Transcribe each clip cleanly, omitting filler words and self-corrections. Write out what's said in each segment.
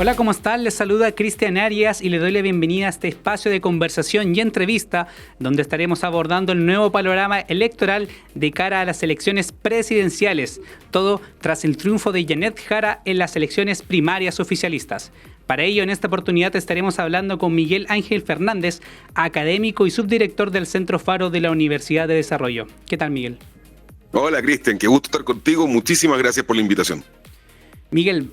Hola, ¿cómo están? Les saluda Cristian Arias y le doy la bienvenida a este espacio de conversación y entrevista donde estaremos abordando el nuevo panorama electoral de cara a las elecciones presidenciales, todo tras el triunfo de Janet Jara en las elecciones primarias oficialistas. Para ello, en esta oportunidad estaremos hablando con Miguel Ángel Fernández, académico y subdirector del Centro Faro de la Universidad de Desarrollo. ¿Qué tal, Miguel? Hola, Cristian, qué gusto estar contigo. Muchísimas gracias por la invitación. Miguel,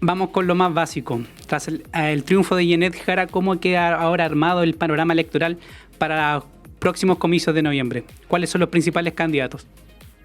vamos con lo más básico. Tras el triunfo de Janet Jara, ¿cómo queda ahora armado el panorama electoral para los próximos comicios de noviembre? ¿Cuáles son los principales candidatos?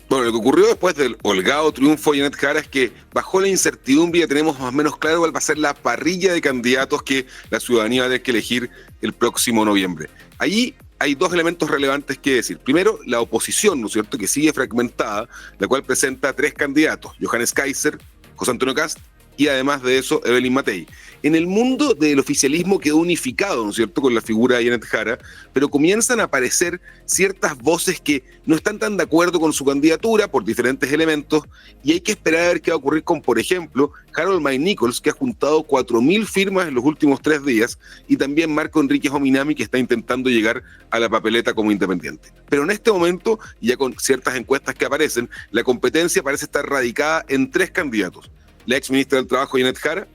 Bueno, lo que ocurrió después del holgado triunfo de Janet Jara es que bajó la incertidumbre y ya tenemos más o menos claro cuál va a ser la parrilla de candidatos que la ciudadanía va a tener que elegir el próximo noviembre. Allí hay dos elementos relevantes que decir. Primero, la oposición, ¿no es cierto?, que sigue fragmentada, la cual presenta tres candidatos: Johannes Kaiser, José Antonio Kast y además de eso, Evelyn Matei. En el mundo del oficialismo quedó unificado, ¿no es cierto?, con la figura de Janet Jara, pero comienzan a aparecer ciertas voces que no están tan de acuerdo con su candidatura por diferentes elementos, y hay que esperar a ver qué va a ocurrir con, por ejemplo, Harold May Nichols, que ha juntado 4.000 firmas en los últimos 3 días, y también Marco Enríquez Ominami, que está intentando llegar a la papeleta como independiente. Pero en este momento, ya con ciertas encuestas que aparecen, la competencia parece estar radicada en 3 candidatos: la ex ministra del Trabajo, Janet Jara,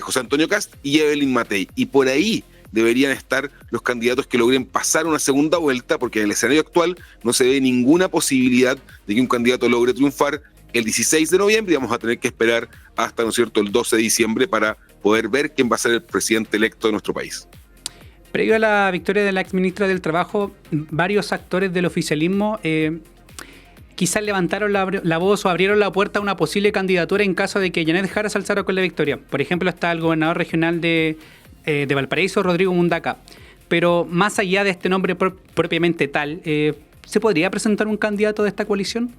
José Antonio Kast y Evelyn Matei. Y por ahí deberían estar los candidatos que logren pasar una segunda vuelta, porque en el escenario actual no se ve ninguna posibilidad de que un candidato logre triunfar el 16 de noviembre y vamos a tener que esperar hasta, ¿no es cierto?, el 12 de diciembre para poder ver quién va a ser el presidente electo de nuestro país. Previo a la victoria de la ex ministra del Trabajo, varios actores del oficialismo quizás levantaron la voz o abrieron la puerta a una posible candidatura en caso de que Janet Jara se alzara con la victoria. Por ejemplo, está el gobernador regional de Valparaíso, Rodrigo Mundaca. Pero más allá de este nombre propiamente tal, ¿se podría presentar un candidato de esta coalición?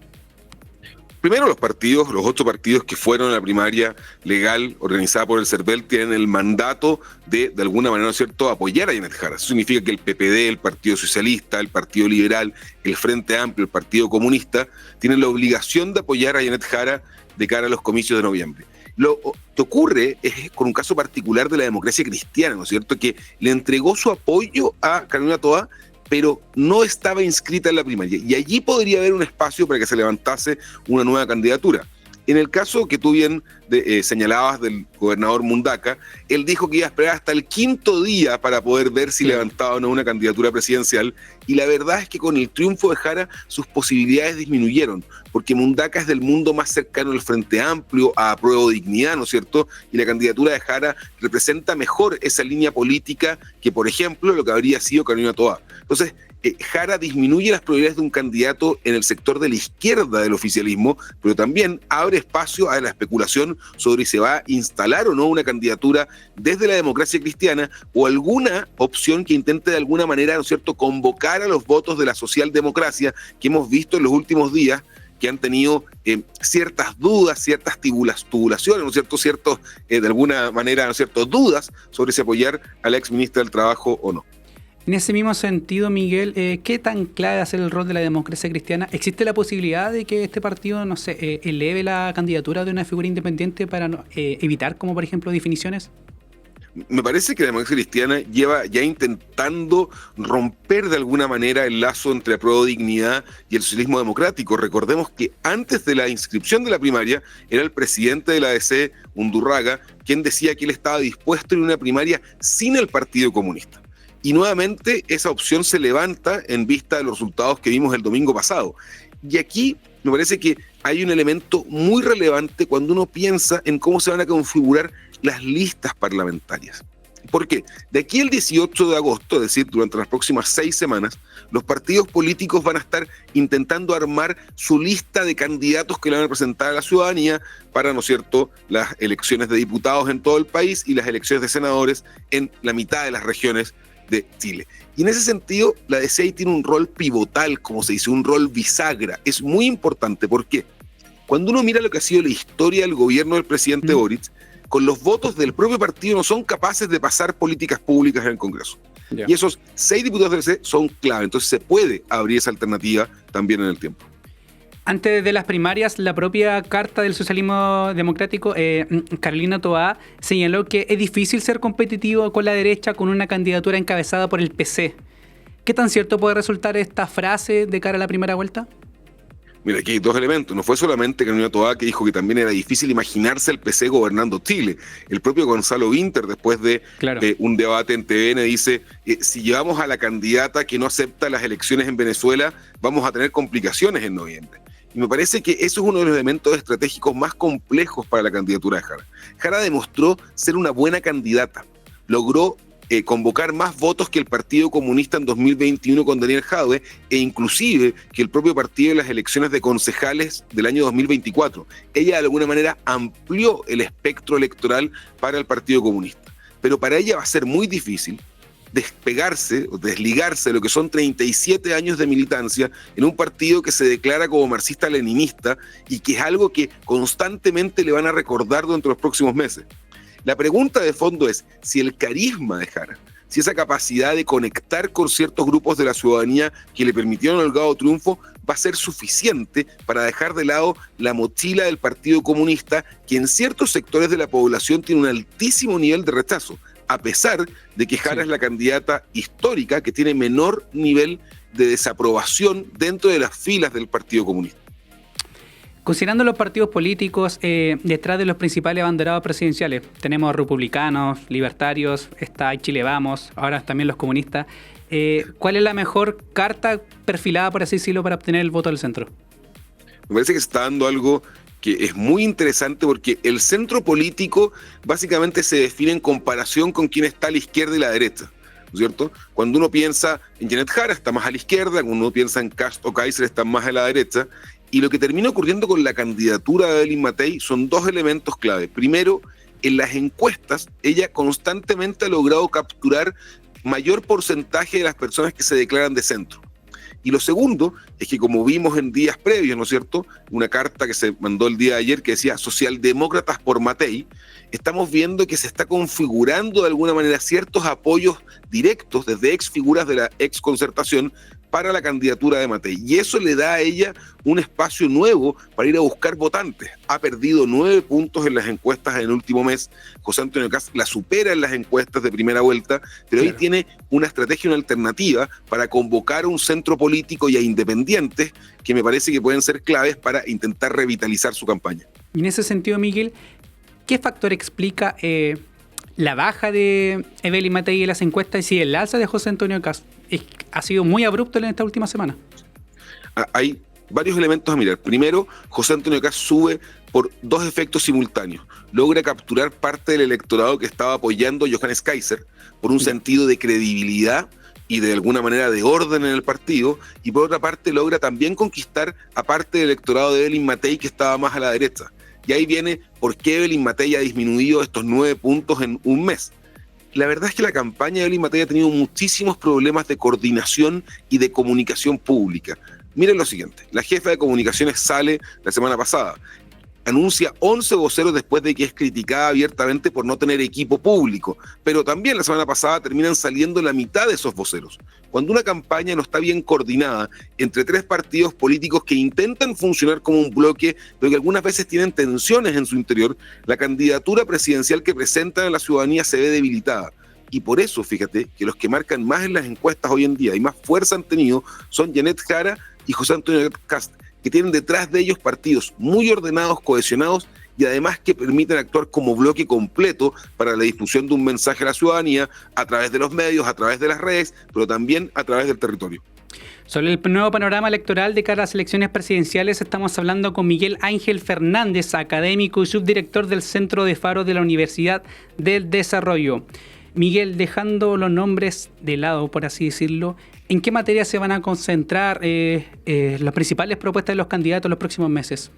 Primero, los 8 partidos que fueron a la primaria legal organizada por el CERVEL tienen el mandato de alguna manera, ¿no es cierto?, apoyar a Janet Jara. Eso significa que el PPD, el Partido Socialista, el Partido Liberal, el Frente Amplio, el Partido Comunista, tienen la obligación de apoyar a Janet Jara de cara a los comicios de noviembre. Lo que ocurre es con un caso particular de la democracia cristiana, ¿no es cierto?, que le entregó su apoyo a Carolina Toá, pero no estaba inscrita en la primaria. Y allí podría haber un espacio para que se levantase una nueva candidatura. En el caso que tú bien señalabas del gobernador Mundaca, él dijo que iba a esperar hasta el 5.º día para poder ver si levantaba o no una candidatura presidencial, y la verdad es que con el triunfo de Jara sus posibilidades disminuyeron, porque Mundaca es del mundo más cercano al Frente Amplio, a Apruebo Dignidad, ¿no es cierto?, y la candidatura de Jara representa mejor esa línea política que, por ejemplo, lo que habría sido Carolina Toá. Entonces, Jara disminuye las probabilidades de un candidato en el sector de la izquierda del oficialismo, pero también abre espacio a la especulación sobre si se va a instalar o no una candidatura desde la democracia cristiana o alguna opción que intente de alguna manera, ¿no es cierto?, convocar a los votos de la socialdemocracia que hemos visto en los últimos días, que han tenido ciertas dudas, ciertas tubulaciones, ¿no es cierto?, ciertos, de alguna manera, ¿no es cierto?, dudas sobre si apoyar a la ex ministra del Trabajo o no. En ese mismo sentido, Miguel, ¿qué tan clave va a ser el rol de la democracia cristiana? ¿Existe la posibilidad de que este partido, no sé, eleve la candidatura de una figura independiente para evitar, como por ejemplo, definiciones? Me parece que la democracia cristiana lleva ya intentando romper de alguna manera el lazo entre Apruebo Dignidad y el socialismo democrático. Recordemos que antes de la inscripción de la primaria era el presidente de la ADC, Undurraga, quien decía que él estaba dispuesto a ir a una primaria sin el Partido Comunista. Y nuevamente esa opción se levanta en vista de los resultados que vimos el domingo pasado. Y aquí me parece que hay un elemento muy relevante cuando uno piensa en cómo se van a configurar las listas parlamentarias. ¿Por qué? De aquí al 18 de agosto, es decir, durante las próximas 6 semanas, los partidos políticos van a estar intentando armar su lista de candidatos que le van a presentar a la ciudadanía para, ¿no es cierto?, las elecciones de diputados en todo el país y las elecciones de senadores en la mitad de las regiones de Chile. Y en ese sentido, la DC tiene un rol pivotal, como se dice, un rol bisagra. Es muy importante. ¿Por qué? Cuando uno mira lo que ha sido la historia del gobierno del presidente Boric, con los votos del propio partido no son capaces de pasar políticas públicas en el Congreso. Y esos 6 diputados del DC son clave. Entonces se puede abrir esa alternativa también en el tiempo. Antes de las primarias, la propia Carta del Socialismo Democrático, Carolina Toá, señaló que es difícil ser competitivo con la derecha con una candidatura encabezada por el PC. ¿Qué tan cierto puede resultar esta frase de cara a la primera vuelta? Mira, aquí hay dos elementos. No fue solamente Carolina Toá que dijo que también era difícil imaginarse el PC gobernando Chile. El propio Gonzalo Winter, después de un debate en TVN, dice, si llevamos a la candidata que no acepta las elecciones en Venezuela, vamos a tener complicaciones en noviembre. Y me parece que eso es uno de los elementos estratégicos más complejos para la candidatura de Jara. Jara demostró ser una buena candidata. Logró convocar más votos que el Partido Comunista en 2021 con Daniel Jadwe, e inclusive que el propio partido en las elecciones de concejales del año 2024. Ella de alguna manera amplió el espectro electoral para el Partido Comunista. Pero para ella va a ser muy difícil despegarse o desligarse de lo que son 37 años de militancia en un partido que se declara como marxista-leninista y que es algo que constantemente le van a recordar durante los próximos meses. La pregunta de fondo es si el carisma de Jara, si esa capacidad de conectar con ciertos grupos de la ciudadanía que le permitieron el holgado triunfo va a ser suficiente para dejar de lado la mochila del Partido Comunista, que en ciertos sectores de la población tiene un altísimo nivel de rechazo, a pesar de que Jara es la candidata histórica que tiene menor nivel de desaprobación dentro de las filas del Partido Comunista. Considerando los partidos políticos, detrás de los principales abanderados presidenciales, tenemos republicanos, libertarios, está Chile Vamos, ahora también los comunistas. ¿Cuál es la mejor carta perfilada, por así decirlo, para obtener el voto del centro? Me parece que se está dando algo que es muy interesante, porque el centro político básicamente se define en comparación con quién está a la izquierda y la derecha, ¿no es cierto? Cuando uno piensa en Janet Jara, está más a la izquierda; cuando uno piensa en Kast o Kaiser, está más a la derecha. Y lo que termina ocurriendo con la candidatura de Evelyn Matei son dos elementos clave. Primero, en las encuestas, ella constantemente ha logrado capturar mayor porcentaje de las personas que se declaran de centro. Y lo segundo es que, como vimos en días previos, ¿no es cierto?, una carta que se mandó el día de ayer que decía socialdemócratas por Matei, estamos viendo que se está configurando de alguna manera ciertos apoyos directos desde ex figuras de la ex concertación para la candidatura de Matei. Y eso le da a ella un espacio nuevo para ir a buscar votantes. Ha perdido 9 puntos en las encuestas en el último mes. José Antonio Kast la supera en las encuestas de primera vuelta, pero hoy tiene una estrategia, una alternativa para convocar a un centro político y a independientes que me parece que pueden ser claves para intentar revitalizar su campaña. Y en ese sentido, Miguel, ¿qué factor explica la baja de Evelyn Matei en las encuestas y el alza de José Antonio Kast? Ha sido muy abrupto en esta última semana. Hay varios elementos a mirar. Primero, José Antonio Kast sube por dos efectos simultáneos. Logra capturar parte del electorado que estaba apoyando a Johannes Kaiser por un sentido de credibilidad y de alguna manera de orden en el partido, y por otra parte logra también conquistar a parte del electorado de Evelyn Matei que estaba más a la derecha. Y ahí viene por qué Evelyn Matei ha disminuido estos 9 puntos en un mes. La verdad es que la campaña de Evelyn Matei ha tenido muchísimos problemas de coordinación y de comunicación pública. Miren lo siguiente: la jefa de comunicaciones sale la semana pasada, anuncia 11 voceros después de que es criticada abiertamente por no tener equipo público, pero también la semana pasada terminan saliendo la mitad de esos voceros. Cuando una campaña no está bien coordinada entre 3 partidos políticos que intentan funcionar como un bloque, pero que algunas veces tienen tensiones en su interior, la candidatura presidencial que presentan a la ciudadanía se ve debilitada. Y por eso, fíjate, que los que marcan más en las encuestas hoy en día y más fuerza han tenido son Janet Jara y José Antonio Kast, que tienen detrás de ellos partidos muy ordenados, cohesionados, y además que permiten actuar como bloque completo para la difusión de un mensaje a la ciudadanía a través de los medios, a través de las redes, pero también a través del territorio. Sobre el nuevo panorama electoral de cara a las elecciones presidenciales, estamos hablando con Miguel Ángel Fernández, académico y subdirector del Centro de Faro de la Universidad del Desarrollo. Miguel, dejando los nombres de lado, por así decirlo, ¿en qué materia se van a concentrar las principales propuestas de los candidatos en los próximos meses?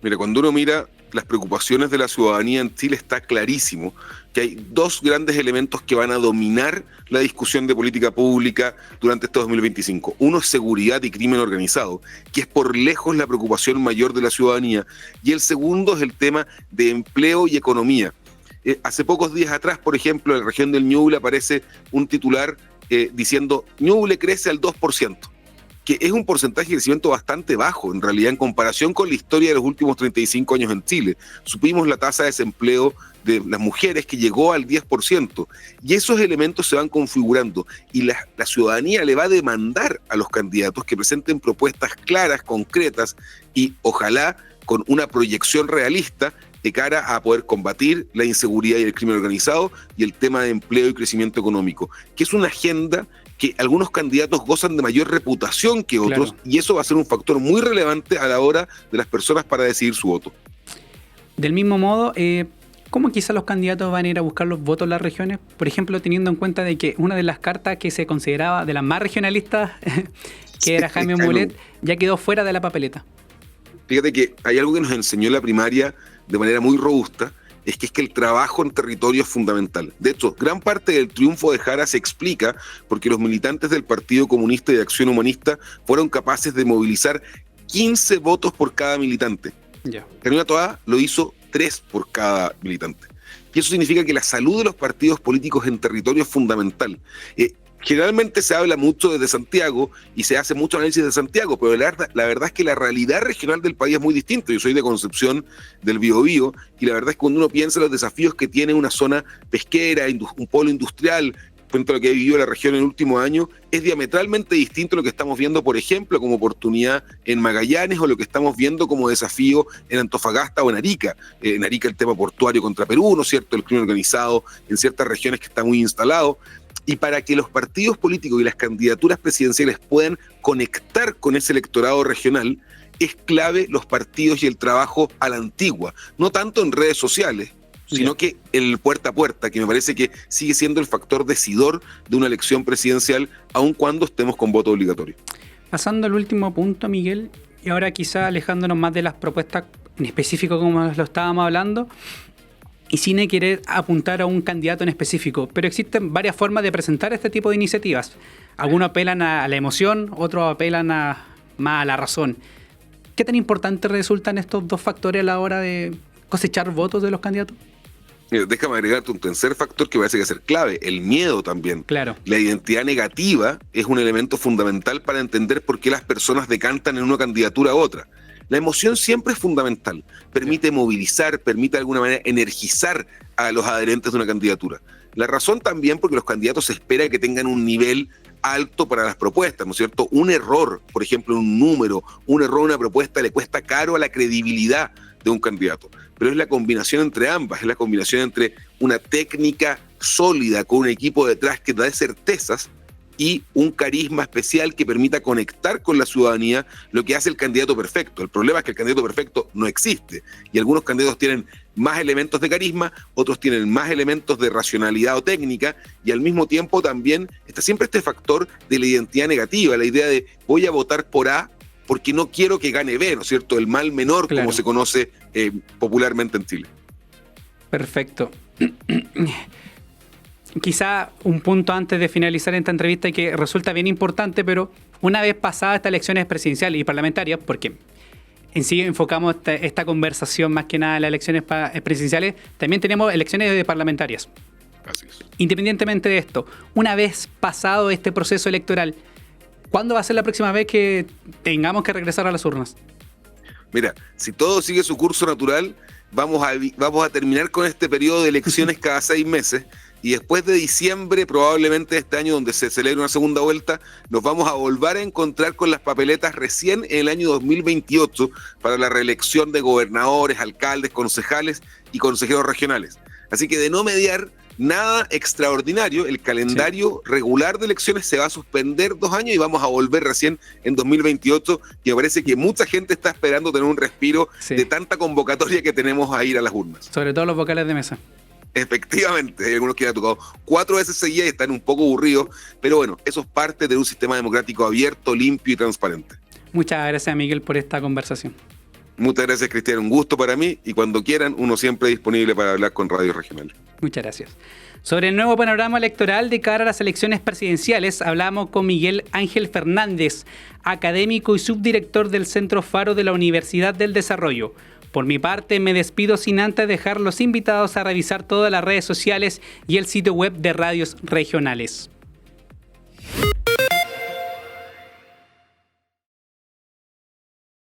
Mira, cuando uno mira las preocupaciones de la ciudadanía en Chile, está clarísimo que hay 2 grandes elementos que van a dominar la discusión de política pública durante este 2025. Uno es seguridad y crimen organizado, que es por lejos la preocupación mayor de la ciudadanía, y el segundo es el tema de empleo y economía. Hace pocos días atrás, por ejemplo, en la región del Ñuble aparece un titular diciendo Ñuble crece al 2%. que es un porcentaje de crecimiento bastante bajo, en realidad, en comparación con la historia de los últimos 35 años en Chile. Supimos la tasa de desempleo de las mujeres que llegó al 10%, y esos elementos se van configurando, y la ciudadanía le va a demandar a los candidatos que presenten propuestas claras, concretas, y ojalá con una proyección realista de cara a poder combatir la inseguridad y el crimen organizado y el tema de empleo y crecimiento económico, que es una agenda que algunos candidatos gozan de mayor reputación que otros, claro, y eso va a ser un factor muy relevante a la hora de las personas para decidir su voto. Del mismo modo, ¿cómo quizás los candidatos van a ir a buscar los votos en las regiones? Por ejemplo, teniendo en cuenta de que una de las cartas que se consideraba de las más regionalistas, que era Jaime Mulet, ya quedó fuera de la papeleta. Fíjate que hay algo que nos enseñó la primaria de manera muy robusta, es que el trabajo en territorio es fundamental. De hecho, gran parte del triunfo de Jara se explica porque los militantes del Partido Comunista y de Acción Humanista fueron capaces de movilizar 15 votos por cada militante. Carolina Toá lo hizo 3 por cada militante. Y eso significa que la salud de los partidos políticos en territorio es fundamental. Generalmente se habla mucho desde Santiago y se hace mucho análisis de Santiago, pero la verdad es que la realidad regional del país es muy distinta. Yo soy de Concepción, del Biobío, y la verdad es que cuando uno piensa en los desafíos que tiene una zona pesquera, un polo industrial, frente a lo que ha vivido la región en el último año, es diametralmente distinto a lo que estamos viendo, por ejemplo, como oportunidad en Magallanes, o lo que estamos viendo como desafío en Antofagasta o en Arica. En Arica el tema portuario contra Perú, ¿no es cierto?, el crimen organizado en ciertas regiones que está muy instalado. Y para que los partidos políticos y las candidaturas presidenciales puedan conectar con ese electorado regional, es clave los partidos y el trabajo a la antigua, no tanto en redes sociales, sino que el puerta a puerta, que me parece que sigue siendo el factor decidor de una elección presidencial, aun cuando estemos con voto obligatorio. Pasando al último punto, Miguel, y ahora quizá alejándonos más de las propuestas en específico como lo estábamos hablando, y sin querer apuntar a un candidato en específico, pero existen varias formas de presentar este tipo de iniciativas. Algunos apelan a la emoción, otros apelan más a la razón. ¿Qué tan importantes resultan estos dos factores a la hora de cosechar votos de los candidatos? Mira, déjame agregarte un tercer factor que parece que va a ser clave, el miedo también. Claro. La identidad negativa es un elemento fundamental para entender por qué las personas decantan en una candidatura a otra. La emoción siempre es fundamental, permite movilizar, permite de alguna manera energizar a los adherentes de una candidatura. La razón también porque los candidatos se espera que tengan un nivel alto para las propuestas, ¿no es cierto? Un error, por ejemplo, un número, un error en una propuesta le cuesta caro a la credibilidad de un candidato, pero es la combinación entre ambas, es la combinación entre una técnica sólida con un equipo detrás que da certezas y un carisma especial que permita conectar con la ciudadanía, lo que hace el candidato perfecto. El problema es que el candidato perfecto no existe, y algunos candidatos tienen más elementos de carisma, otros tienen más elementos de racionalidad o técnica, y al mismo tiempo también está siempre este factor de la identidad negativa, la idea de voy a votar por A porque no quiero que gane B, ¿no es cierto? El mal menor, claro, como se conoce popularmente en Chile. Perfecto. Quizá un punto antes de finalizar esta entrevista que resulta bien importante, pero una vez pasadas estas elecciones presidenciales y parlamentarias, porque en sí enfocamos esta conversación más que nada en las elecciones presidenciales, también tenemos elecciones parlamentarias. Así es. Independientemente de esto, una vez pasado este proceso electoral, ¿cuándo va a ser la próxima vez que tengamos que regresar a las urnas? Mira, si todo sigue su curso natural, vamos a terminar con este periodo de elecciones cada 6 meses, y después de diciembre, probablemente este año donde se celebre una segunda vuelta, nos vamos a volver a encontrar con las papeletas recién en el año 2028 para la reelección de gobernadores, alcaldes, concejales y consejeros regionales. Así que de no mediar nada extraordinario, el calendario regular de elecciones se va a suspender 2 años y vamos a volver recién en 2028, y me parece que mucha gente está esperando tener un respiro de tanta convocatoria que tenemos a ir a las urnas. Sobre todo los vocales de mesa. Efectivamente, hay algunos que han tocado 4 veces seguidas y están un poco aburridos, pero bueno, eso es parte de un sistema democrático abierto, limpio y transparente. Muchas gracias, Miguel, por esta conversación. Muchas gracias, Cristian, un gusto para mí, y cuando quieran, uno siempre disponible para hablar con Radio Regional. Muchas gracias. Sobre el nuevo panorama electoral de cara a las elecciones presidenciales, hablamos con Miguel Ángel Fernández, académico y subdirector del Centro Faro de la Universidad del Desarrollo. Por mi parte, me despido sin antes dejar los invitados a revisar todas las redes sociales y el sitio web de Radios Regionales.